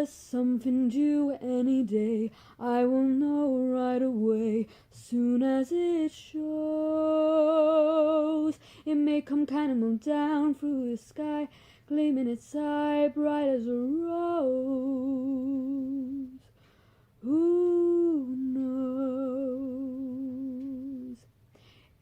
there's something due any day. I will know right away, soon as it shows. It may come kind of moon down through the sky, gleaming its eye bright as a rose. Who knows?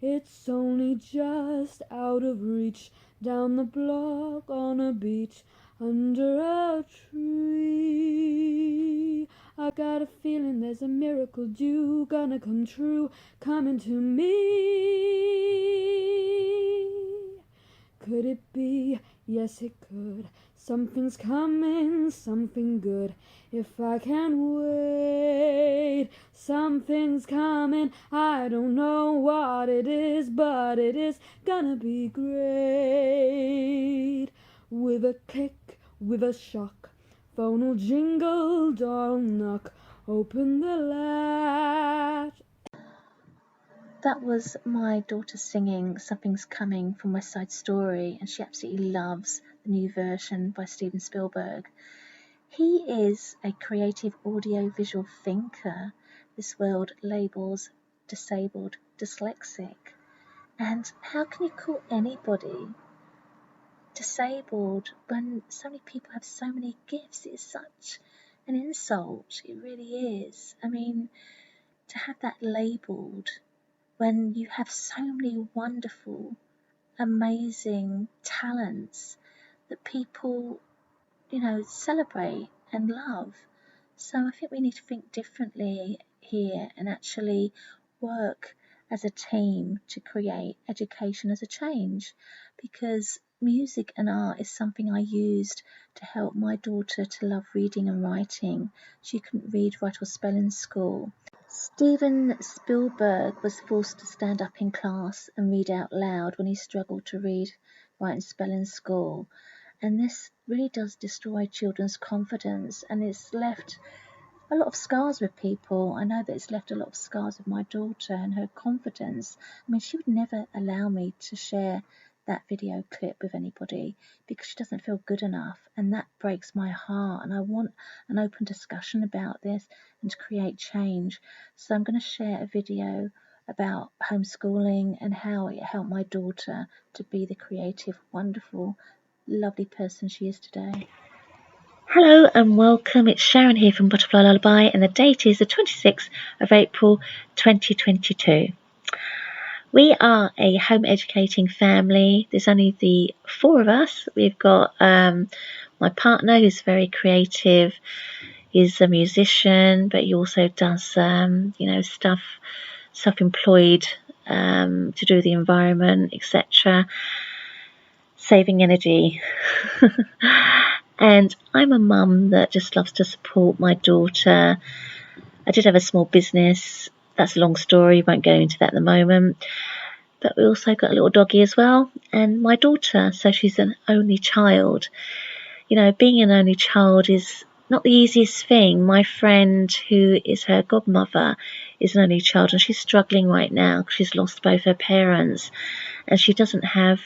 It's only just out of reach, down the block on a beach, under a tree. I got a feeling there's a miracle due, gonna come true, coming to me. Could it be? Yes, it could. Something's coming, something good. If I can wait, something's coming. I don't know what it is, but it is gonna be great. With a kick, with a shock, phone will jingle, door will knock. Open the latch. That was my daughter singing Something's Coming from West Side Story, and she absolutely loves the new version by Steven Spielberg. He is a creative audio-visual thinker. This world labels disabled dyslexic. And how can you call anybody disabled when so many people have so many gifts? It is such an insult. It really is. I mean, to have that labelled when you have so many wonderful, amazing talents that people, celebrate and love. So I think we need to think differently here and actually work as a team to create education as a change, because music and art is something I used to help my daughter to love reading and writing. She couldn't read, write or spell in school. Steven Spielberg was forced to stand up in class and read out loud when he struggled to read, write and spell in school. And this really does destroy children's confidence, and it's left a lot of scars with people. I know that it's left a lot of scars with my daughter and her confidence. I mean, she would never allow me to share that video clip with anybody because she doesn't feel good enough, and that breaks my heart, and I want an open discussion about this and to create change. So I'm going to share a video about homeschooling and how it helped my daughter to be the creative, wonderful, lovely person she is today. Hello and welcome. It's Sharon here from Butterfly Lullaby, and the date is the 26th of April 2022. We are a home educating family. There's only the four of us. We've got my partner, who's very creative. He's a musician, but he also does stuff, self-employed, to do with the environment, etc. Saving energy. And I'm a mum that just loves to support my daughter. I did have a small business. That's a long story, won't go into that at the moment. But we also got a little doggy as well, and my daughter, so she's an only child. Being an only child is not the easiest thing. My friend, who is her godmother, is an only child, and she's struggling right now because she's lost both her parents, and she doesn't have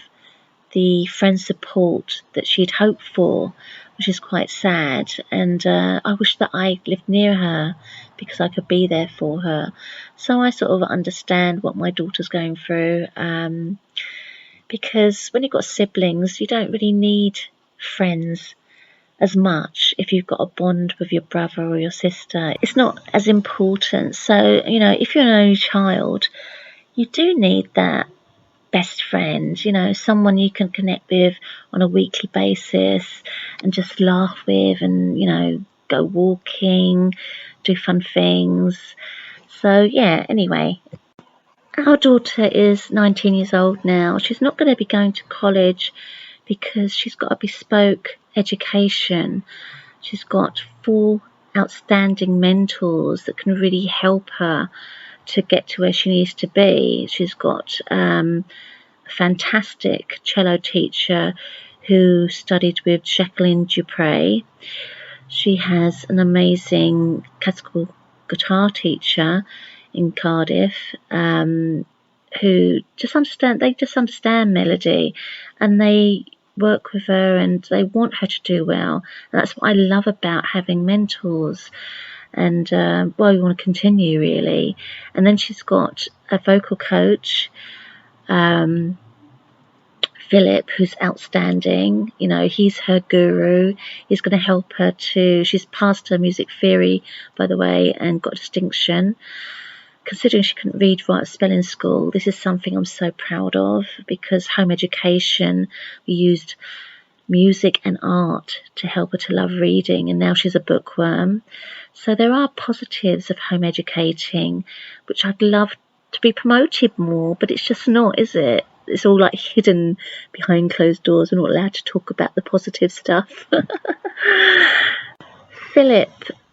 the friend support that she'd hoped for, which is quite sad. And I wish that I lived near her because I could be there for her. So I sort of understand what my daughter's going through, because when you've got siblings, you don't really need friends as much. If you've got a bond with your brother or your sister, it's not as important. So, if you're an only child, you do need that best friend, someone you can connect with on a weekly basis and just laugh with and, go walking, do fun things. So, yeah, anyway, our daughter is 19 years old now. She's not going to be going to college because she's got a bespoke education. She's got 4 outstanding mentors that can really help her to get to where she needs to be. She's got a fantastic cello teacher who studied with Jacqueline Dupre. She has an amazing classical guitar teacher in Cardiff, who just understand melody, and they work with her and they want her to do well. And that's what I love about having mentors. And well, we want to continue really. And then she's got a vocal coach, Philip, who's outstanding. You know, he's her guru. He's going to help her she's passed her music theory, by the way, and got distinction. Considering she couldn't read, write, or spell in school, this is something I'm so proud of, because home education, we used music and art to help her to love reading, and now she's a bookworm. So there are positives of home educating, which I'd love to be promoted more, but it's just not, is it? It's all like hidden behind closed doors. We're not allowed to talk about the positive stuff. Philip,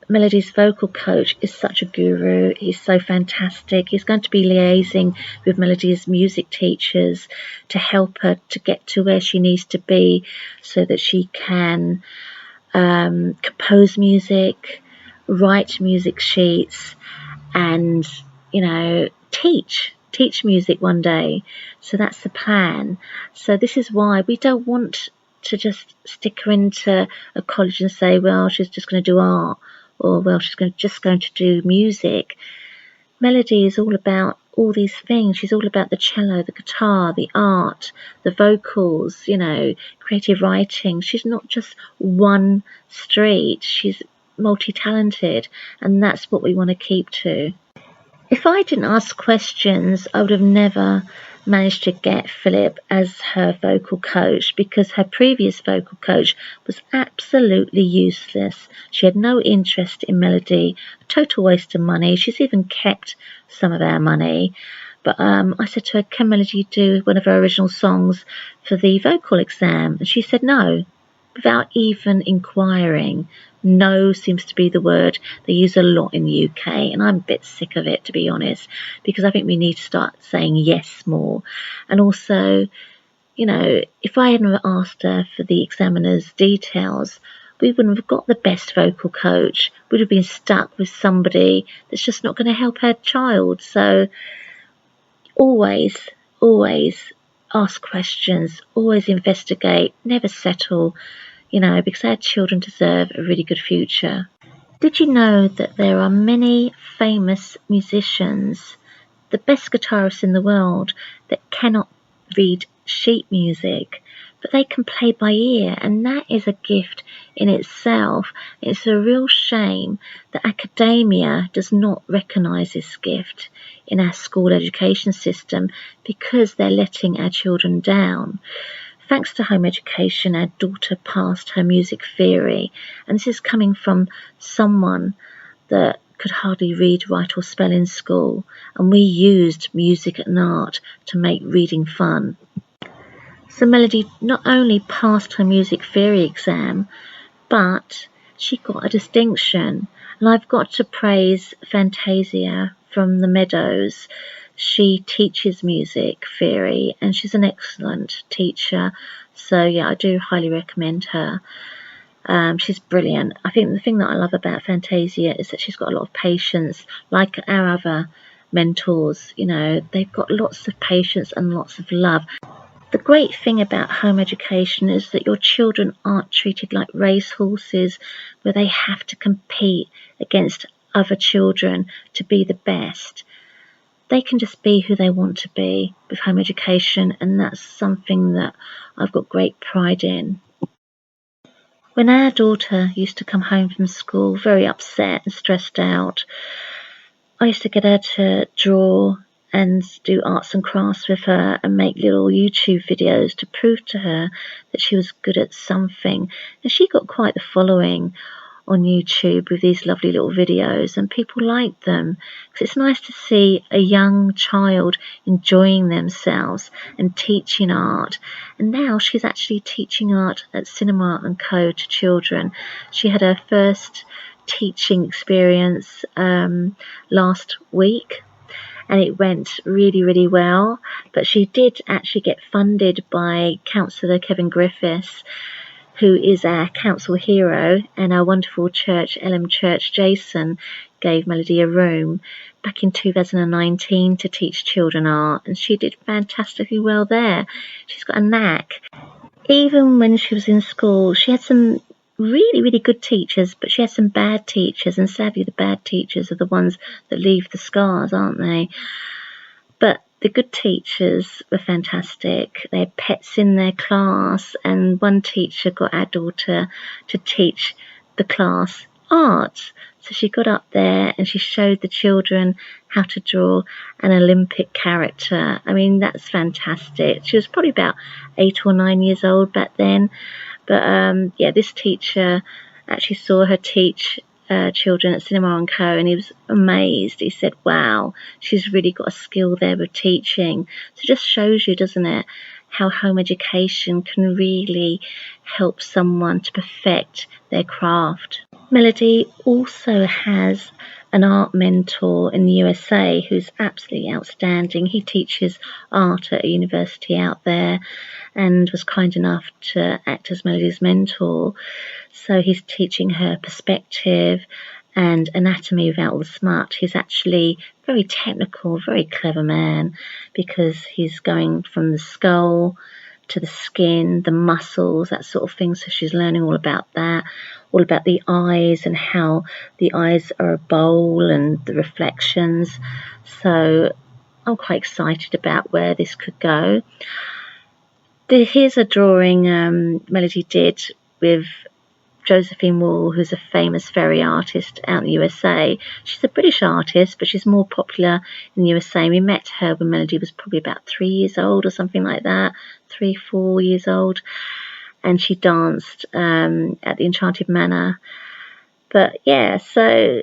Melody's vocal coach, is such a guru. He's so fantastic. He's going to be liaising with Melody's music teachers to help her to get to where she needs to be so that she can compose music, write music sheets, and, you know, teach music one day. So that's the plan. So this is why we don't want to just stick her into a college and say, well, she's just going to do art, or well, she's just going to do music. Melody is all about all these things. She's all about the cello, the guitar, the art, the vocals, you know, creative writing. She's not just one street. She's multi-talented, and that's what we want to keep to. If I didn't ask questions, I would have never managed to get Philip as her vocal coach, because her previous vocal coach was absolutely useless. She had no interest in Melody, a total waste of money. She's even kept some of our money. But I said to her, can Melody do one of her original songs for the vocal exam? And she said no, without even inquiring. No seems to be the word they use a lot in the UK, and I'm a bit sick of it, to be honest, because I think we need to start saying yes more. And also, you know, if I hadn't asked her for the examiner's details, we wouldn't have got the best vocal coach. We'd have been stuck with somebody that's just not going to help her child. So always ask questions, always investigate, never settle, you know, because our children deserve a really good future. Did you know that there are many famous musicians, the best guitarists in the world, that cannot read sheet music, but they can play by ear, and that is a gift in itself. It's a real shame that academia does not recognise this gift in our school education system, because they're letting our children down. Thanks to home education, our daughter passed her music theory, and this is coming from someone that could hardly read, write or spell in school, and we used music and art to make reading fun. So Melody not only passed her music theory exam, but she got a distinction. And I've got to praise Fantasia from the Meadows. She teaches music theory and she's an excellent teacher. So yeah, I do highly recommend her. She's brilliant. I think the thing that I love about Fantasia is that she's got a lot of patience, like our other mentors. You know, they've got lots of patience and lots of love. The great thing about home education is that your children aren't treated like racehorses where they have to compete against other children to be the best. They can just be who they want to be with home education, and that's something that I've got great pride in. When our daughter used to come home from school very upset and stressed out, I used to get her to draw and do arts and crafts with her and make little YouTube videos to prove to her that she was good at something. And she got quite the following on YouTube with these lovely little videos, and people like them because it's nice to see a young child enjoying themselves and teaching art. And now she's actually teaching art at Cinema and Co to children. She had her first teaching experience last week, and it went really well. But she did actually get funded by Councillor Kevin Griffiths, who is our council hero, and our wonderful church, Elm Church, Jason, gave Melody a room back in 2019 to teach children art, and she did fantastically well there. She's got a knack. even when she was in school, she had some really, really good teachers, but she had some bad teachers, and sadly the bad teachers are the ones that leave the scars, aren't they? But the good teachers were fantastic. They had pets in their class, and one teacher got our daughter to teach the class art. So she got up there and she showed the children how to draw an Olympic character. I mean, that's fantastic. She was probably about 8 or 9 years old back then. But yeah, this teacher actually saw her teach children at Cinema & Co, and he was amazed. He said, wow, she's really got a skill there with teaching. So it just shows you, doesn't it, how home education can really help someone to perfect their craft. Melody also has an art mentor in the USA who's absolutely outstanding. He teaches art at a university out there and was kind enough to act as Melody's mentor. So he's teaching her perspective and anatomy without all the smut. He's actually very technical, very clever man, because he's going from the skull to the skin, the muscles, that sort of thing. So she's learning all about that, all about the eyes and how the eyes are a bowl and the reflections. So I'm quite excited about where this could go. Here's a drawing Melody did with Josephine Wall, who's a famous fairy artist out in the USA. She's a British artist, but she's more popular in the USA. We met her when Melody was probably about 3 years old or something like that, 3, 4 years old. And she danced at the Enchanted Manor. But yeah, so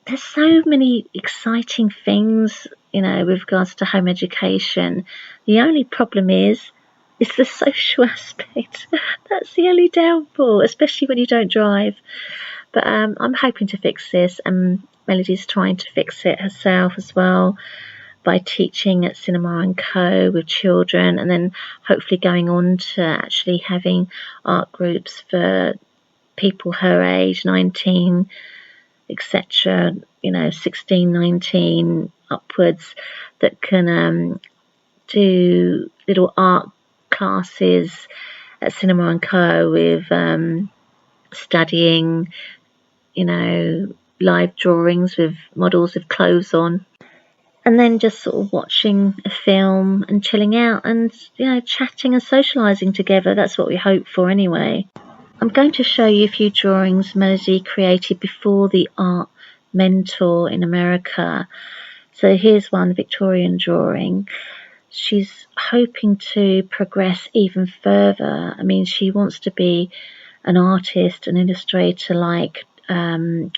there's so many exciting things, with regards to home education. The only problem is it's the social aspect. That's the only downfall, especially when you don't drive. But I'm hoping to fix this, and Melody's trying to fix it herself as well by teaching at Cinema & Co with children, and then hopefully going on to actually having art groups for people her age, 19, etc., 16, 19 upwards, that can do little art classes at Cinema & Co with studying, live drawings with models with clothes on, and then just sort of watching a film and chilling out and, chatting and socialising together. That's what we hope for anyway. I'm going to show you a few drawings Melody created before the art mentor in America. So here's one Victorian drawing. She's hoping to progress even further. I mean, she wants to be an artist, an illustrator like Alan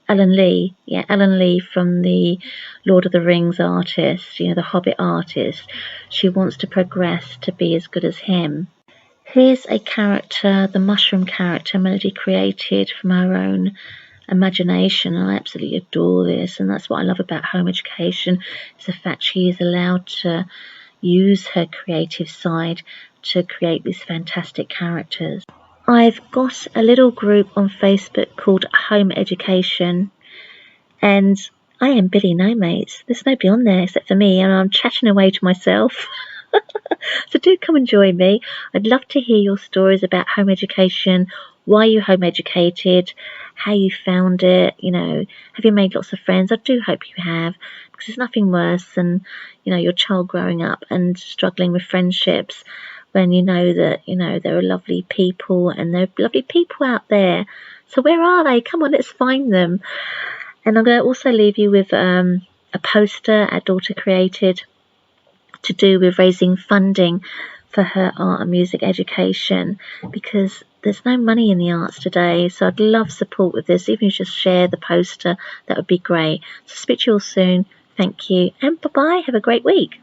Lee. Yeah, Alan Lee from the Lord of the Rings artist, the Hobbit artist. She wants to progress to be as good as him. Here's a character, the mushroom character Melody created from her own imagination. I absolutely adore this, and that's what I love about home education, is the fact she is allowed to use her creative side to create these fantastic characters. I've got a little group on Facebook called Home Education, and I am Billy No Mates. There's nobody on there except for me, and I'm chatting away to myself. So do come and join me. I'd love to hear your stories about home education, why you home educated, how you found it, have you made lots of friends? I do hope you have, because there's nothing worse than, your child growing up and struggling with friendships when you know that, there are lovely people, and there are lovely people out there. So where are they? Come on, let's find them. And I'm going to also leave you with a poster our daughter created to do with raising funding for her art and music education, because there's no money in the arts today. So I'd love support with this. Even if you just share the poster, that would be great. So speak to you all soon. Thank you, and bye-bye. Have a great week.